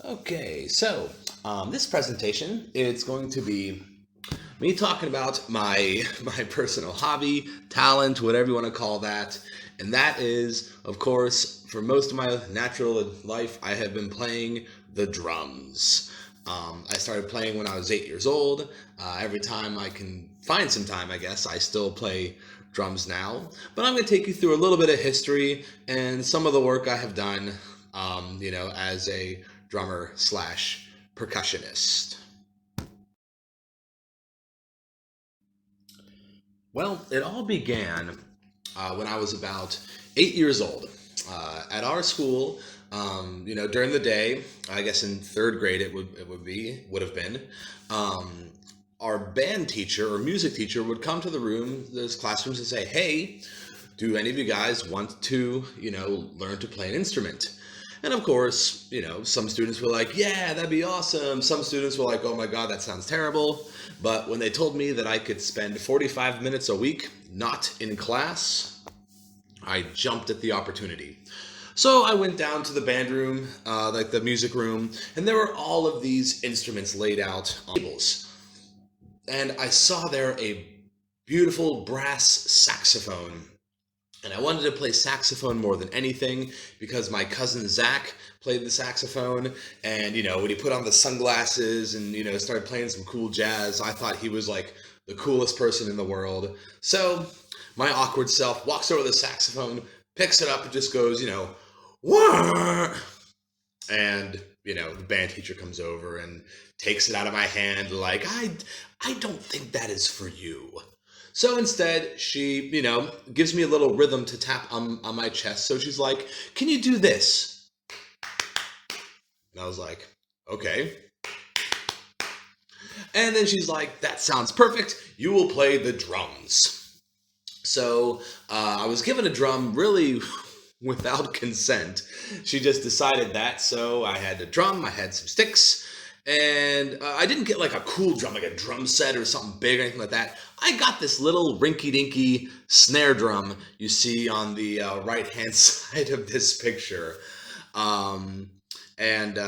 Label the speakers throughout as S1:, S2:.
S1: Okay, so this presentation it's going to be me talking about my my personal hobby, talent, whatever you want to call that, and that is, of course, for most of my natural life, I have been playing the drums. I started playing when I was 8 years old. Every time I can find some time, I guess I still play drums now. But I'm going to take you through a little bit of history and some of the work I have done, as a drummer slash percussionist. Well, it all began when I was about 8 years old. At our school, during the day, I guess in third grade would have been. Um, our band teacher or music teacher would come to the room, those classrooms, and say, "Hey, do any of you guys want to, learn to play an instrument?" And of course, some students were like, "Yeah, that'd be awesome." Some students were like, "Oh my God, that sounds terrible." But when they told me that I could spend 45 minutes a week not in class, I jumped at the opportunity. So I went down to the band room, like the music room, and there were all of these instruments laid out on tables. And I saw there a beautiful brass saxophone, and I wanted to play saxophone more than anything because my cousin Zach played the saxophone. And, when he put on the sunglasses and, started playing some cool jazz, I thought he was like the coolest person in the world. So my awkward self walks over to the saxophone, picks it up, and just goes, wah! And, the band teacher comes over and takes it out of my hand, like, I don't think that is for you. So instead, she, gives me a little rhythm to tap on my chest. So she's like, "Can you do this?" And I was like, "Okay." And then she's like, "That sounds perfect. You will play the drums." So I was given a drum really without consent. She just decided that. So I had a drum, I had some sticks, and I didn't get like a cool drum, like a drum set or something big or anything like that. I got this little rinky dinky snare drum you see on the right hand side of this picture. Um, and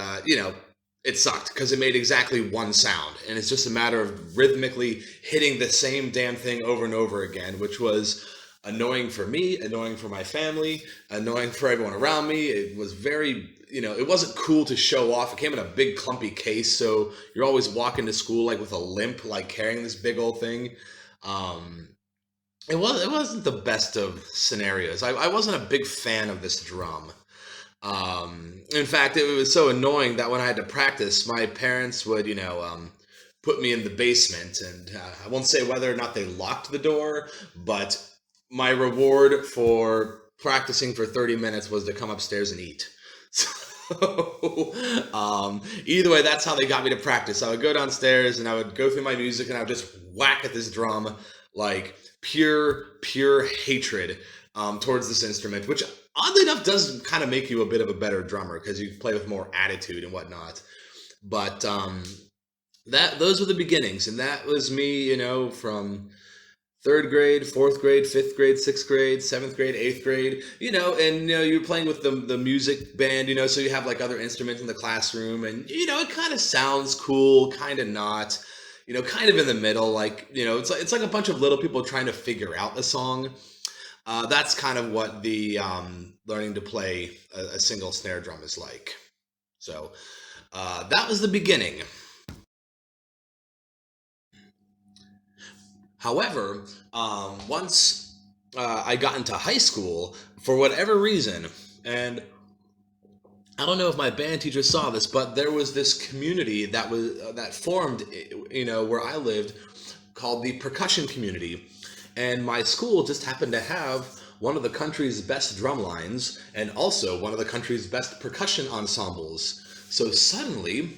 S1: it sucked because it made exactly one sound. And it's just a matter of rhythmically hitting the same damn thing over and over again, which was annoying for me, annoying for my family, annoying for everyone around me. It was very, it wasn't cool to show off. It came in a big clumpy case, so you're always walking to school like with a limp, like carrying this big old thing. Um, it wasn't the best of scenarios. I wasn't a big fan of this drum. In fact, it was so annoying that when I had to practice, my parents would, put me in the basement, and I won't say whether or not they locked the door, but my reward for practicing for 30 minutes was to come upstairs and eat. So, either way, that's how they got me to practice. I would go downstairs and I would go through my music and I would just whack at this drum like pure hatred towards this instrument, which oddly enough does kind of make you a bit of a better drummer because you play with more attitude and whatnot. But that those were the beginnings, and that was me, from third grade, fourth grade, fifth grade, sixth grade, seventh grade, eighth grade, and you're playing with the music band, so you have like other instruments in the classroom, and it kind of sounds cool, kind of not, kind of in the middle, like it's like a bunch of little people trying to figure out the song. That's kind of what the learning to play a single snare drum is like. So that was the beginning. However, once I got into high school, for whatever reason, and I don't know if my band teacher saw this, but there was this community that formed, where I lived, called the percussion community, and my school just happened to have one of the country's best drum lines and also one of the country's best percussion ensembles. So suddenly,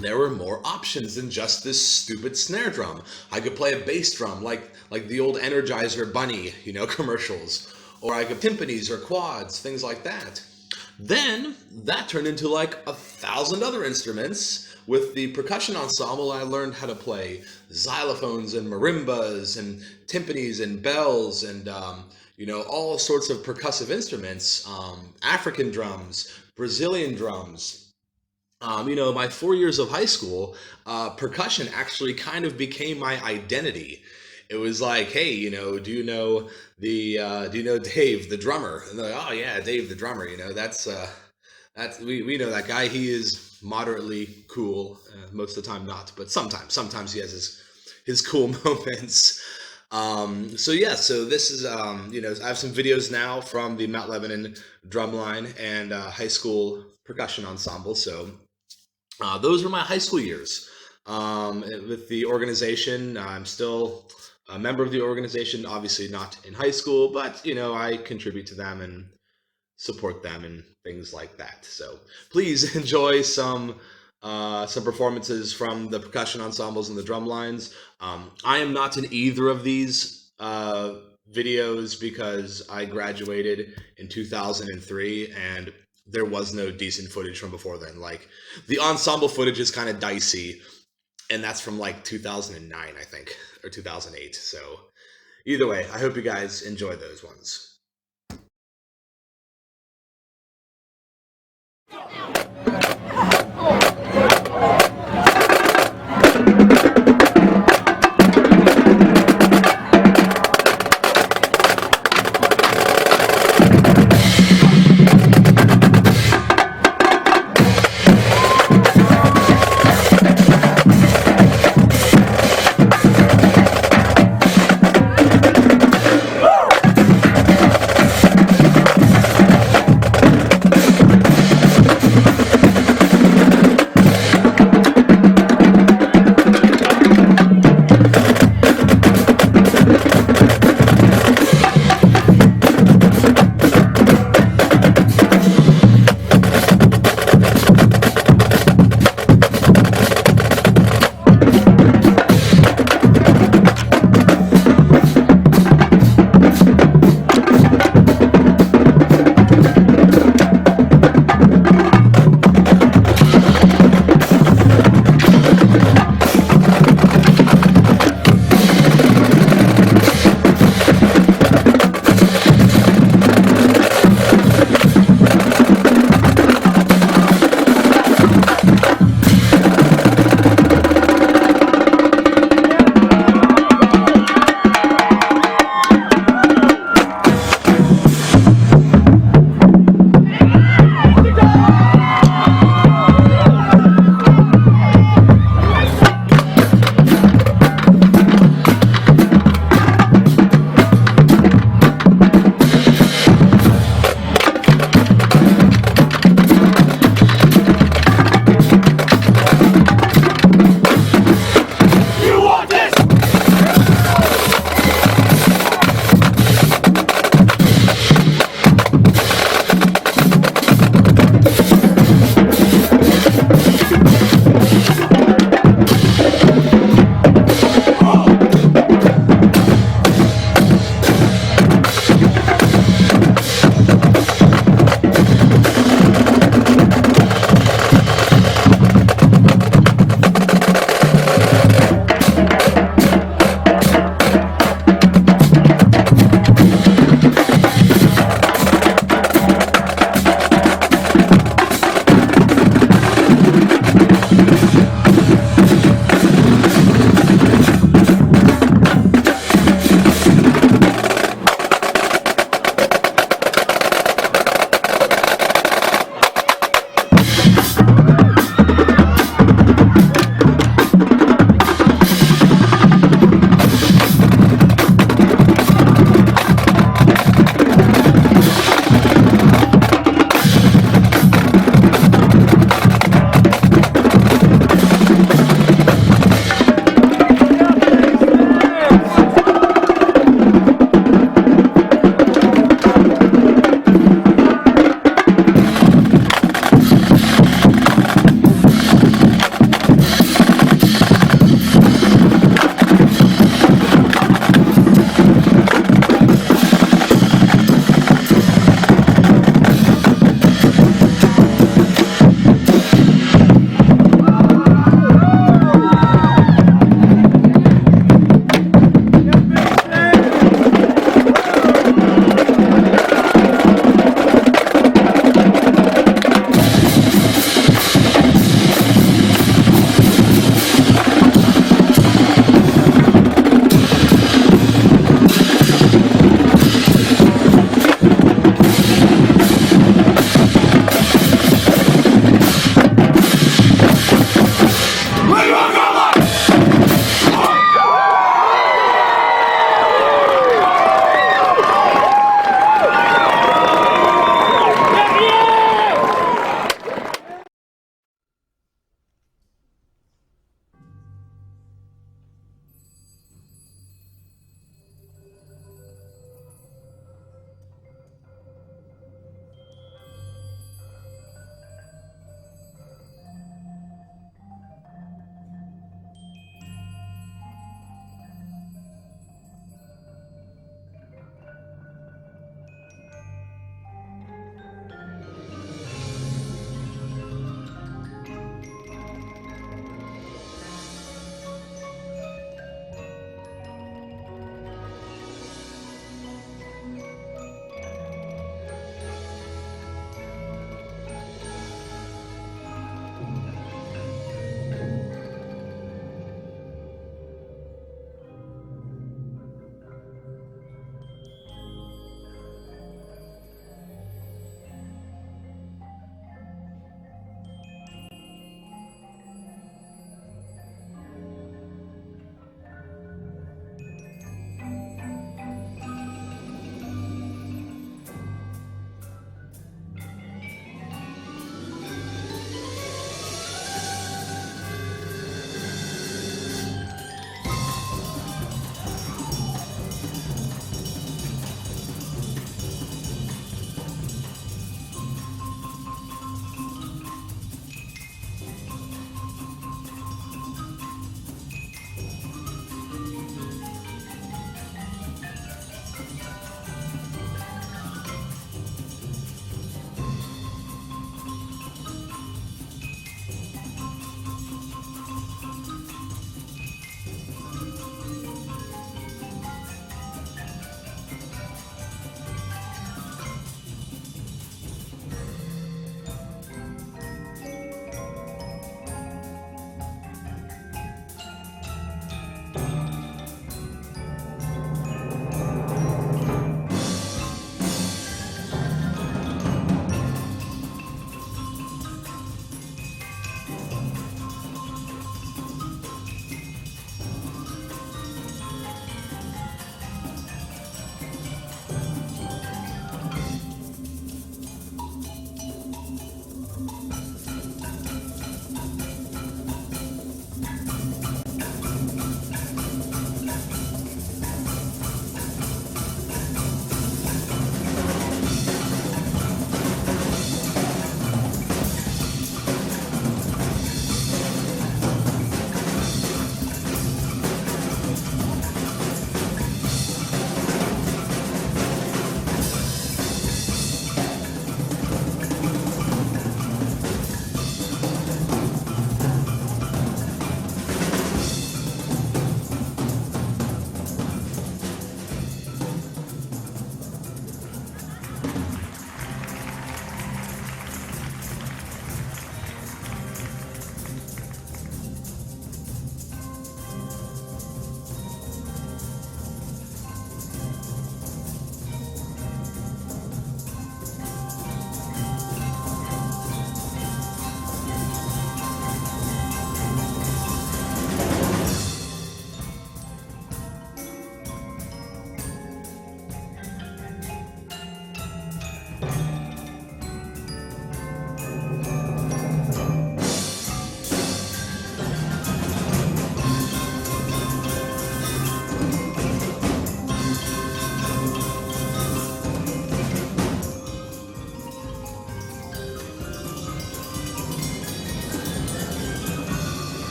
S1: there were more options than just this stupid snare drum. I could play a bass drum like the old Energizer Bunny, commercials, or I could timpanis or quads, things like that. Then that turned into like 1,000 other instruments. With the percussion ensemble, I learned how to play xylophones and marimbas and timpanis and bells and all sorts of percussive instruments, African drums, Brazilian drums, My 4 years of high school, percussion actually kind of became my identity. It was like, hey, do you know Dave, the drummer? And they're like, oh yeah, Dave, the drummer. That's we know that guy. He is moderately cool. Most of the time, not, but sometimes he has his cool moments. So this is I have some videos now from the Mount Lebanon Drumline and high school percussion ensemble. So those were my high school years with the organization. I'm still a member of the organization, obviously not in high school, but I contribute to them and support them and things like that. So please enjoy some performances from the percussion ensembles and the drum lines. I am not in either of these videos because I graduated in 2003 and there was no decent footage from before then. Like, the ensemble footage is kind of dicey, and that's from like 2009, I think, or 2008. So either way, I hope you guys enjoy those ones.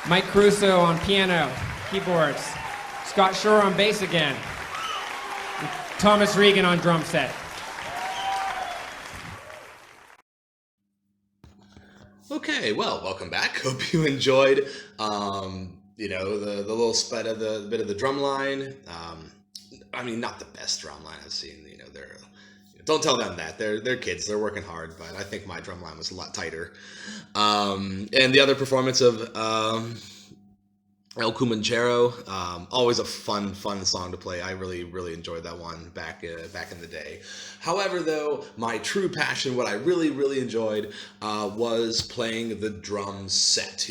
S2: Mike Crusoe on piano, keyboards. Scott Shore on bass again. Thomas Regan on drum set.
S1: Okay, well, welcome back. Hope you enjoyed, the little bit of the drum line. I mean, not the best drum line I've seen. They're don't tell them that they're kids. They're working hard, but I think my drum line was a lot tighter. And the other performance of El Comanchero, always a fun song to play. I really enjoyed that one back in the day. However, though, my true passion, what I really enjoyed, was playing the drum set.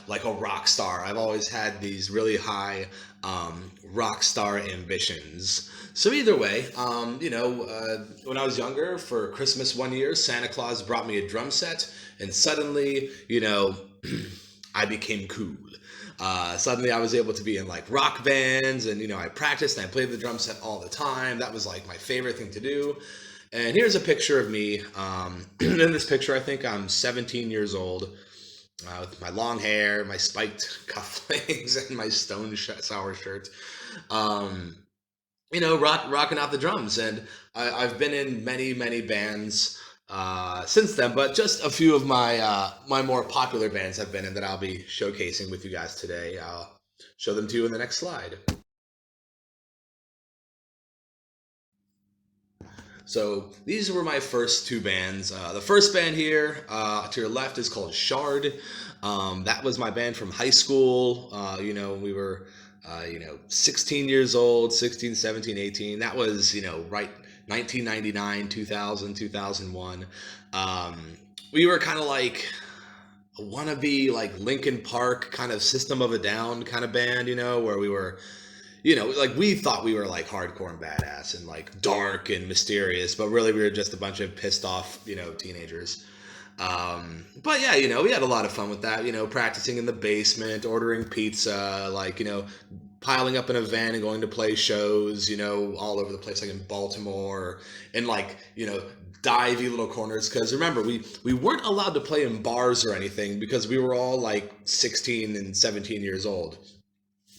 S1: Like a rock star. I've always had these really high rock star ambitions. So either way, when I was younger, for Christmas one year, Santa Claus brought me a drum set, and suddenly, I became cool. Suddenly I was able to be in like rock bands, and I practiced and I played the drum set all the time. That was like my favorite thing to do. And here's a picture of me. In this picture, I think I'm 17 years old, with my long hair, my spiked cufflinks, and my stone sour shirt. Rocking out the drums. And I've been in many bands since then, but just a few of my more popular bands I've been in that I'll be showcasing with you guys today. I'll show them to you in the next slide. So these were my first two bands. The first band here to your left is called Shard. That was my band from high school. We were 16 years old, 16, 17, 18. That was, right 1999, 2000, 2001. We were kind of like a wannabe, like Linkin Park kind of System of a Down kind of band, where we were, like we thought we were like hardcore and badass and like dark and mysterious, but really we were just a bunch of pissed off, teenagers. But yeah, we had a lot of fun with that, practicing in the basement, ordering pizza, like, piling up in a van and going to play shows, all over the place, like in Baltimore, and like, divey little corners. Because remember, we weren't allowed to play in bars or anything because we were all like 16 and 17 years old.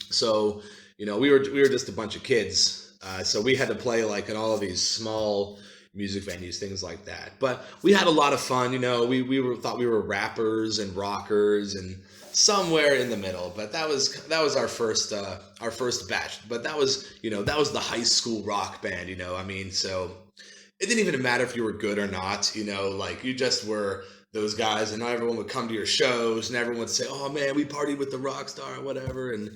S1: So, we were just a bunch of kids. So we had to play like in all of these small music venues, things like that. But we had a lot of fun. We thought we were rappers and rockers and somewhere in the middle. But that was our first batch. But that was the high school rock band. So it didn't even matter if you were good or not. Like you just were those guys, and not everyone would come to your shows, and everyone would say, "Oh man, we partied with the rock star," or whatever. And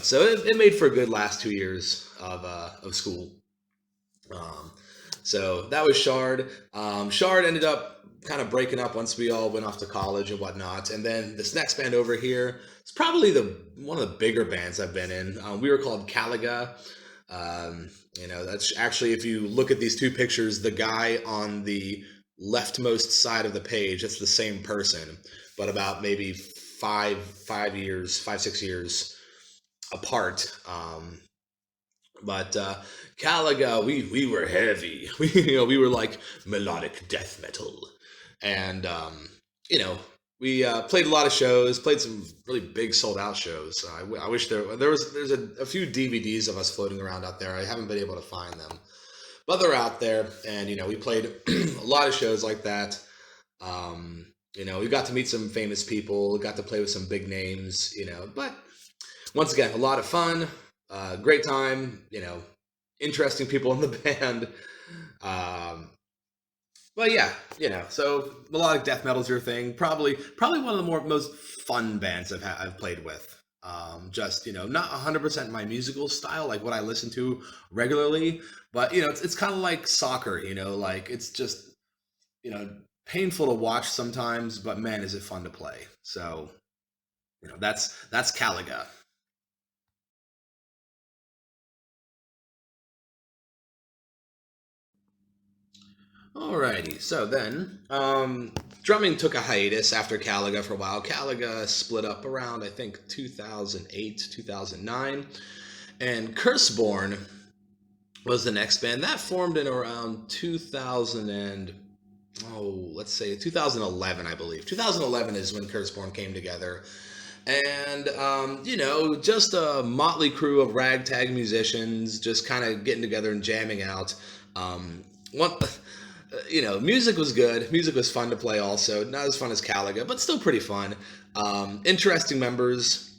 S1: so it made for a good last 2 years of school. So that was Shard. Shard ended up kind of breaking up once we all went off to college and whatnot. And then this next band over here is probably one of the bigger bands I've been in. We were called Caliga. That's actually, if you look at these two pictures, the guy on the leftmost side of the page, it's the same person, but about maybe 6 years apart. But Caliga, we were heavy. We were like melodic death metal, and we played a lot of shows. Played some really big sold out shows. I wish there's a few DVDs of us floating around out there. I haven't been able to find them, but they're out there. And we played a lot of shows like that. We got to meet some famous people. Got to play with some big names. But once again, a lot of fun. Great time, interesting people in the band. But yeah, so melodic death metal's your thing. Probably one of the most fun bands I've played with. Just, not 100% my musical style, like what I listen to regularly, but it's kind of like soccer, like it's just, painful to watch sometimes, but man, is it fun to play. So, that's Caliga. Alrighty, so then drumming took a hiatus after Caliga for a while. Caliga split up around, I think, 2008, 2009, and Curseborn was the next band. That formed in around 2011, I believe. 2011 is when Curseborn came together. And just a motley crew of ragtag musicians, just kind of getting together and jamming out. One, music was good. Music was fun to play. Also, not as fun as Caliga, but still pretty fun. Interesting members.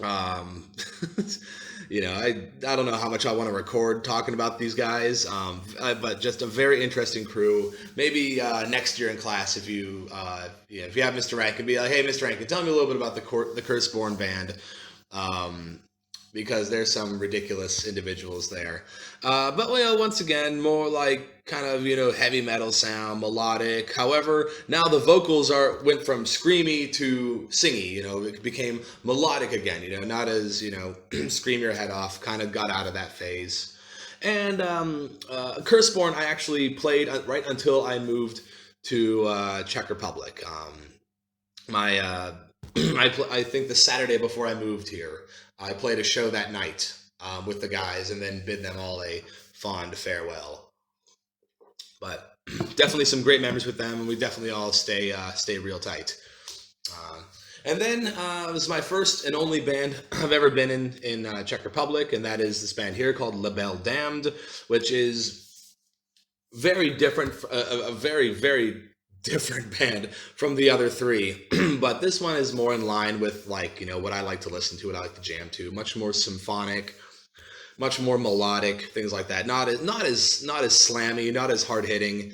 S1: I don't know how much I want to record talking about these guys, but just a very interesting crew. Maybe next year in class, if you have Mr. Rankin, be like, hey, Mr. Rankin, tell me a little bit about the Curseborn band, because there's some ridiculous individuals there. But once again, more like kind of heavy metal sound, melodic. However, now the vocals went from screamy to singy. It became melodic again. Not as scream your head off. Kind of got out of that phase. And Curseborn, I actually played right until I moved to Czech Republic. I think the Saturday before I moved here, I played a show that night with the guys, and then bid them all a fond farewell. But definitely some great memories with them, and we definitely all stay real tight. And then it was my first and only band I've ever been in Czech Republic, and that is this band here called Label Damned, which is very different, a very, very different band from the other three. But this one is more in line with what I like to listen to, what I like to jam to. Much more symphonic, much more melodic, things like that. Not as slammy, not as hard hitting.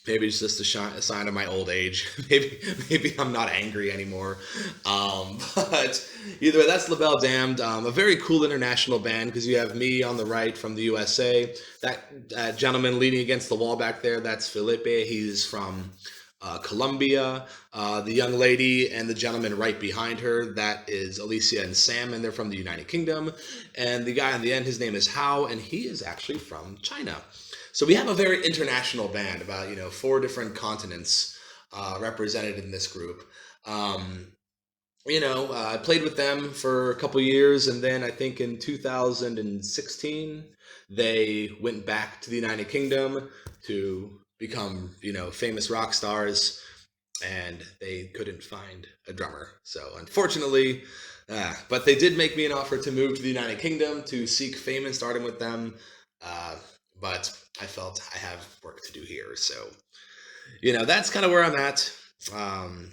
S1: Maybe it's just a sign of my old age. maybe I'm not angry anymore. But either way, that's Label Damned. A very cool international band, because you have me on the right from the USA. That gentleman leaning against the wall back there, that's Felipe. He's from Colombia. The young lady and the gentleman right behind her, that is Alicia and Sam, and they're from the United Kingdom. And the guy on the end, his name is Hao, and he is actually from China. So we have a very international band, about 4 different continents represented in this group. I played with them for a couple years, and then I think in 2016 they went back to the United Kingdom to become famous rock stars, and they couldn't find a drummer. So unfortunately, but they did make me an offer to move to the United Kingdom to seek fame and stardom with them. But I felt I have work to do here. So, that's kind of where I'm at.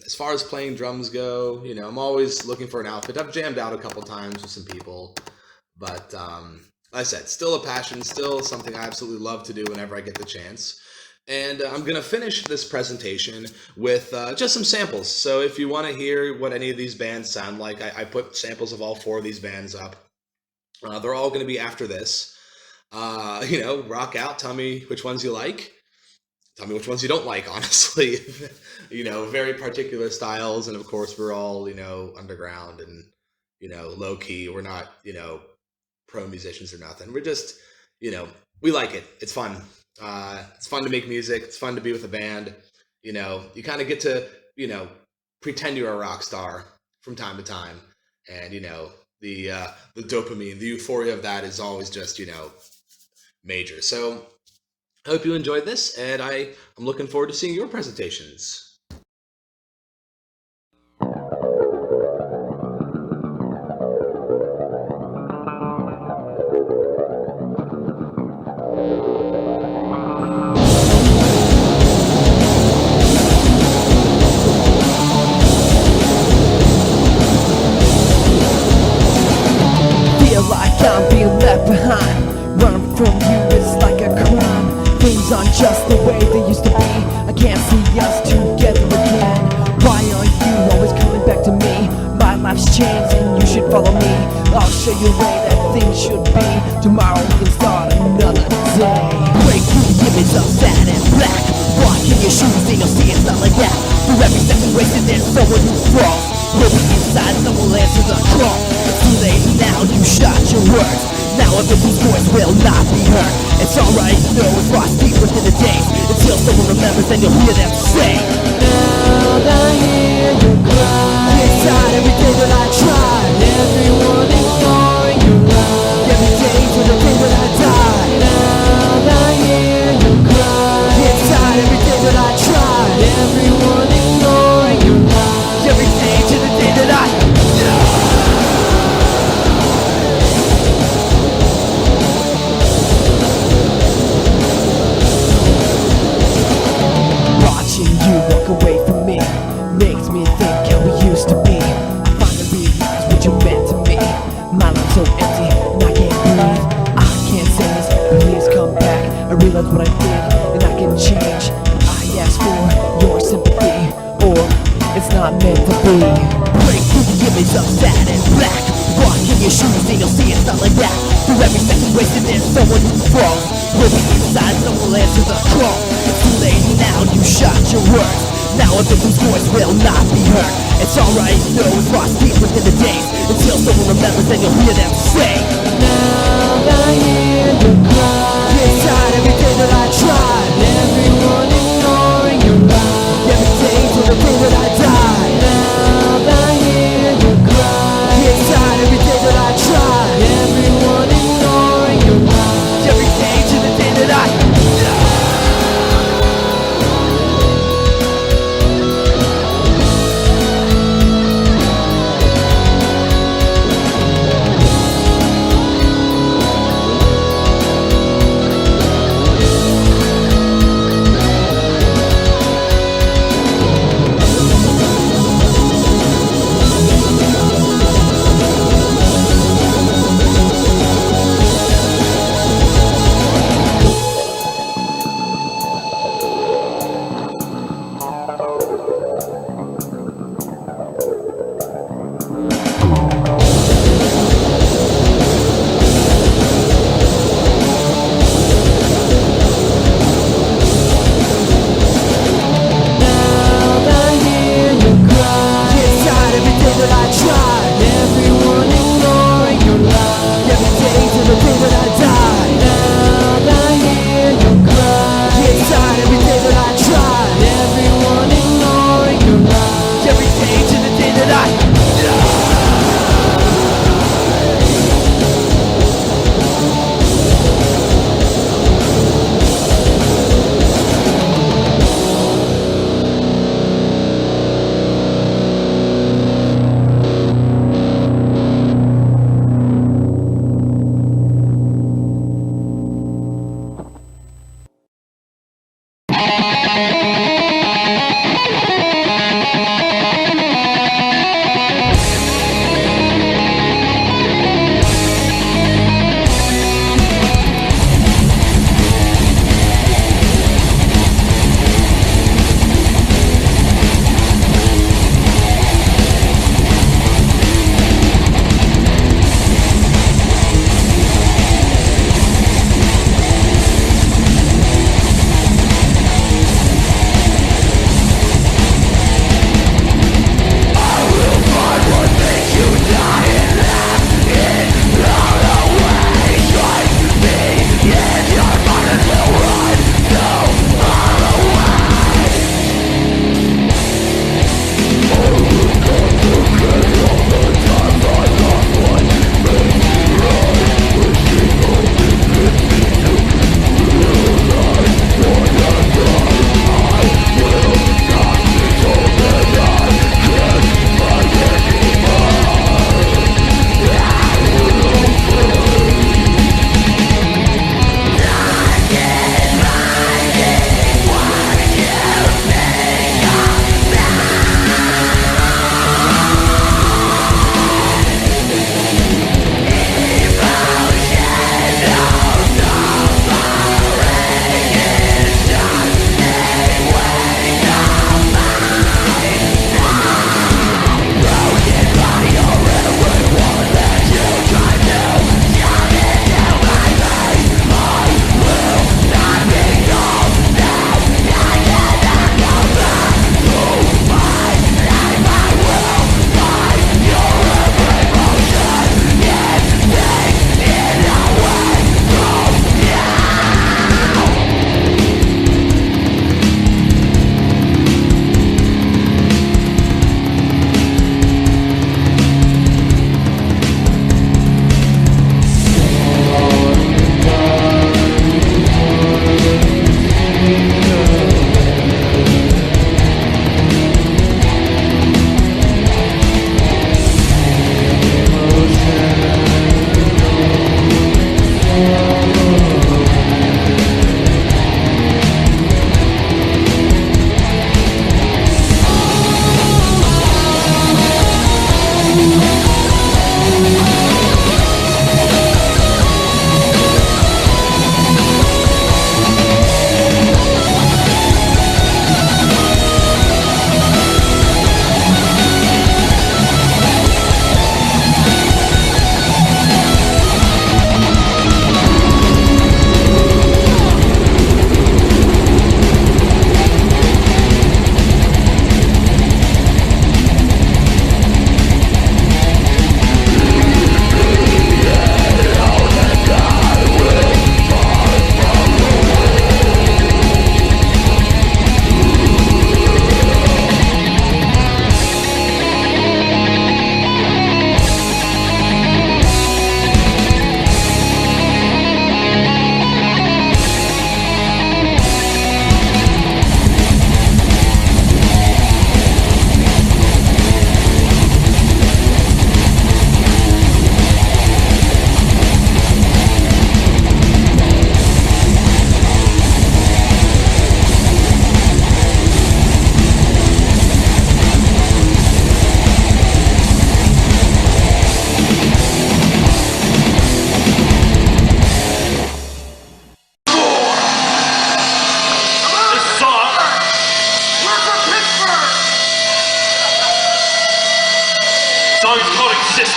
S1: As far as playing drums go, I'm always looking for an outfit. I've jammed out a couple times with some people, but like I said, still a passion, still something I absolutely love to do whenever I get the chance. And I'm going to finish this presentation with just some samples. So if you want to hear what any of these bands sound like, I put samples of all 4 of these bands up. They're all going to be after this. Rock out. Tell me which ones you like. Tell me which ones you don't like, honestly. Very particular styles. And of course, we're all, underground and, low key. We're not, pro musicians or nothing. We're just, we like it. It's fun. It's fun to make music. It's fun to be with a band. You kind of get to, pretend you're a rock star from time to time. And, the dopamine, the euphoria of that is always just, major. So I hope you enjoyed this, and I'm looking forward to seeing your presentations.
S3: Feel like I'm being left behind. Running from you is like a crime. Things aren't just the way they used to be. I can't see us together again. Why are you always coming back to me? My life's changed and you should follow me. I'll show you the way that things should be. Tomorrow we can start another day. Break through the image of sad and black. Walk in your shoes and you'll see it's not like that. For every second wasted there's someone who falls. Living inside someone will answer the call. It's too late now, you shot your words. Now everyone's voice will not be heard. It's alright, no, it's lost deep within the days. Until someone remembers, then you'll hear them say, now I hear you cry. Inside every day that I tried. Everyone ignoring your lies. Every day to the day that I die. Now I hear you cry. Inside every day that I tried. Everyone ignoring your lies. Every day to realize what I did, and I can change. I ask for your sympathy, or it's not meant to be. Break through the image of sad and black. Walk in your shoes and you'll see it's not like that. Through every second wasted there's someone who falls. Living inside someone will answer the call. It's too late now, you shot your words. Now a victim's voice will not be heard. It's alright, no, it's lost deep within the days. Until someone remembers, then you'll hear them say, now I hear the cry. Inside every day that I tried, everyone ignoring your lies. Every day till the day that I die. Now I hear the cry. Inside every day that I tried, everyone ignoring your lies. Every day till the day that I die.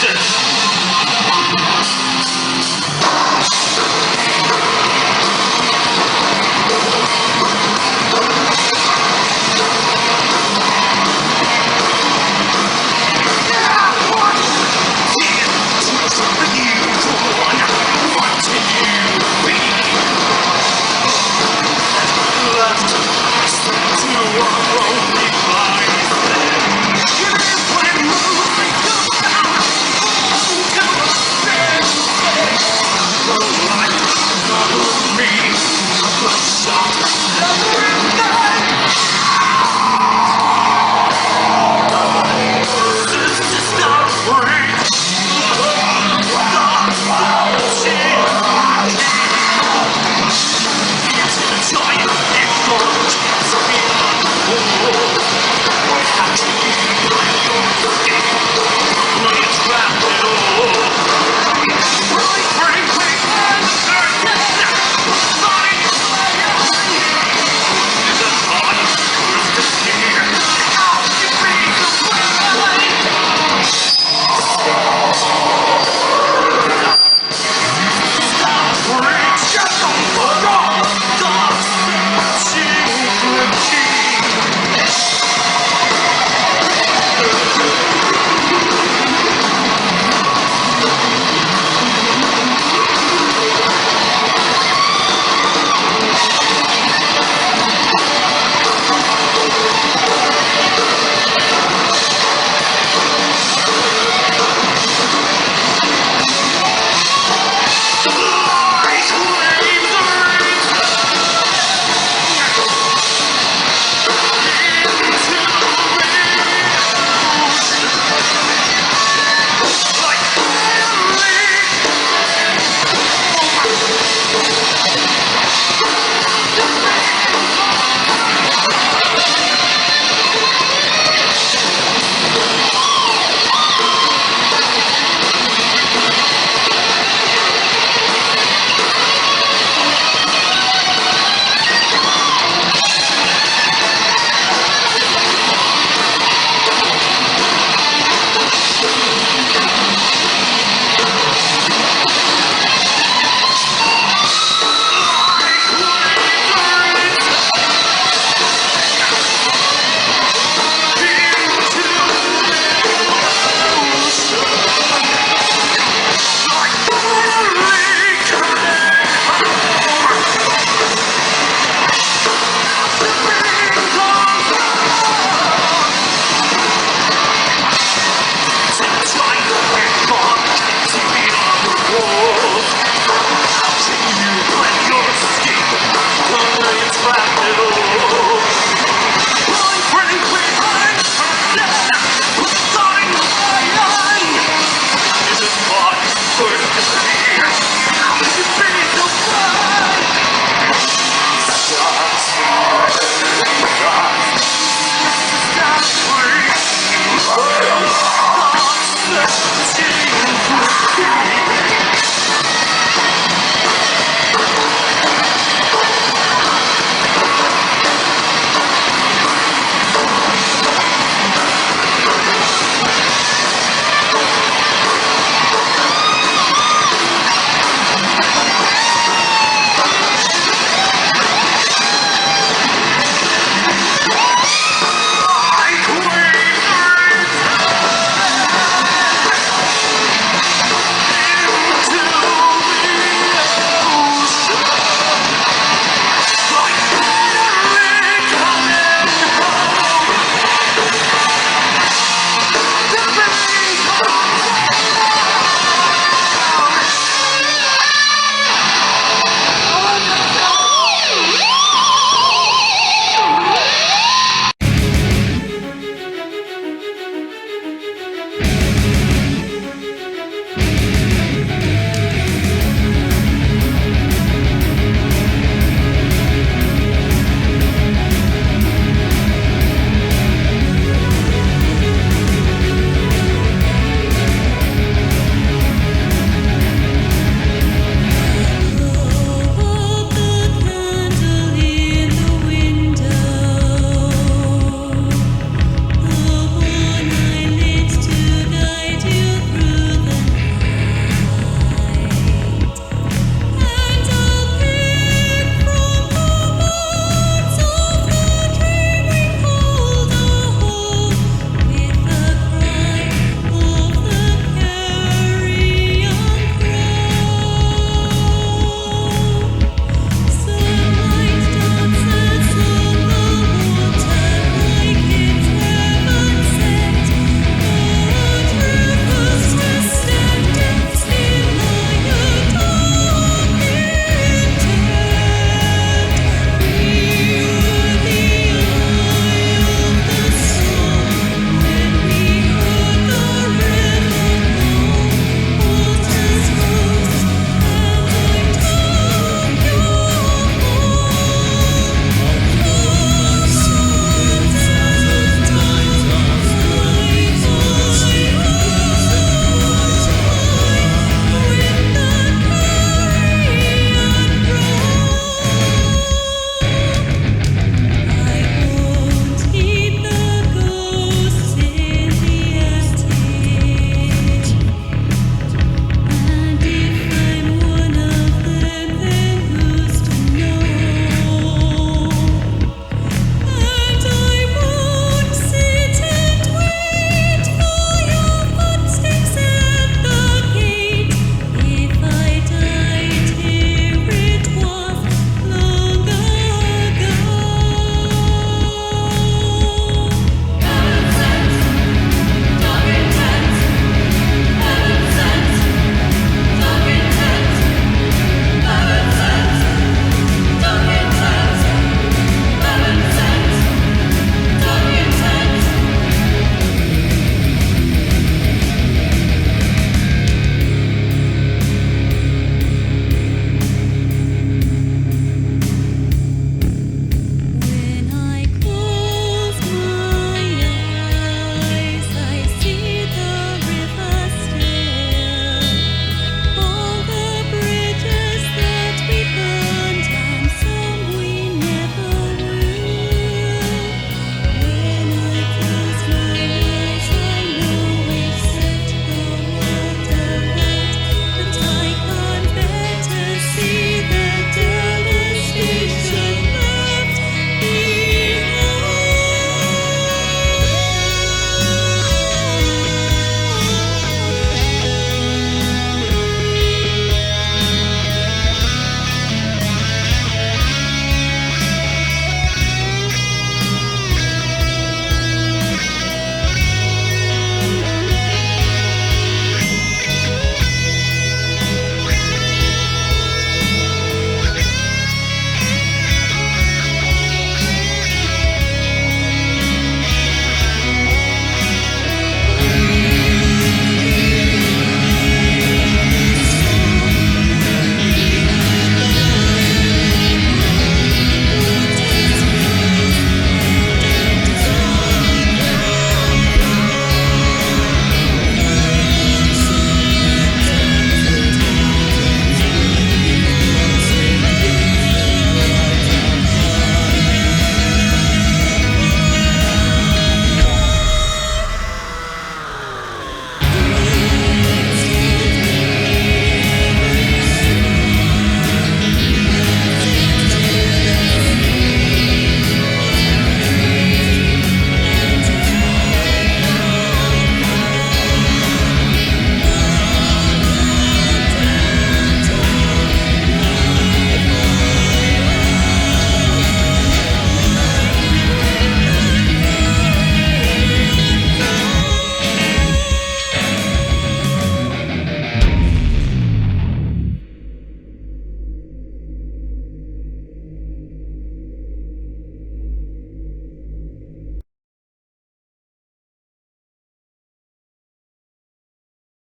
S4: resistance.